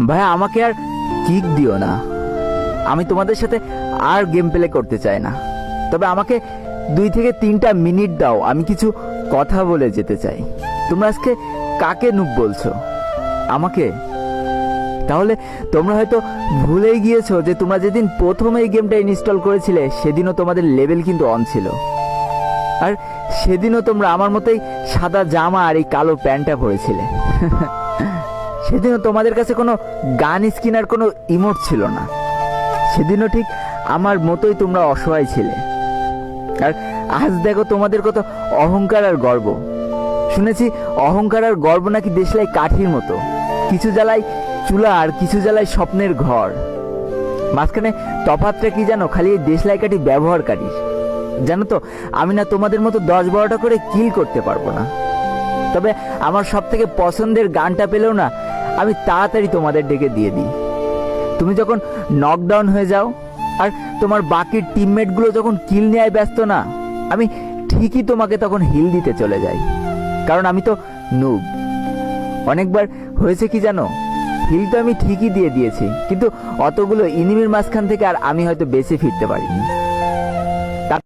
ভাইয়া আমাকে আর কিক দিও না, আমি তোমাদের সাথে আর গেম প্লে করতে চাই না। তবে আমাকে 2 থেকে 3টা মিনিট দাও, আমি কিছু কথা বলে যেতে চাই। তোমরা আজকে কাকে নুব বলছো? আমাকে? তাহলে তোমরা হয়তো ভুলেই গিয়েছো যে তোমরা যেদিন প্রথম এই গেমটা ইনস্টল করেছিলে সেদিনও তোমাদের লেভেল কিন্তু অন ছিল, আর সেদিনও তোমরা আমার মতোই সাদা জামা আর এই কালো প্যান্টটা পরেছিলে। সেদিনও তোমাদের কাছে কোনো গান স্কিন আর কোনো ইমোট ছিল না। সেদিনও ঠিক আমার মতোই তোমরা অসহায় ছিলে। আর আজ দেখো তোমাদের কত অহংকার আর গর্ব। শুনেছি অহংকার আর গর্ব নাকি দেশলাই কাঠির মতো, কিছু জ্বালায় চুলা আর কিছু জ্বালায় স্বপ্নের ঘর। মাঝখানে তফাৎটা কি জানো? খালি এই দেশলাই কাঠি ব্যবহারকারী। জানো তো আমি না তোমাদের মতো 10-12টা করে কিল করতে পারবো না। তবে আমার সব থেকে পছন্দের গানটা পেলেও না আমি তাড়াতাড়ি তোমাদের ডেকে দিয়ে দিই। তুমি যখন নকডাউন হয়ে যাও আর তোমার বাকি টিমমেটগুলো যখন কিল নেয় ব্যস্ত না, আমি ঠিকই তোমাকে তখন হিল দিতে চলে যাই, কারণ আমি তো নুব। অনেকবার হয়েছে কি জানো, হিল তো আমি ঠিকই দিয়ে দিয়েছি, কিন্তু অতগুলো ইনিমির মাঝখান থেকে আর আমি হয়তো বেঁচে ফিরতে পারিনি।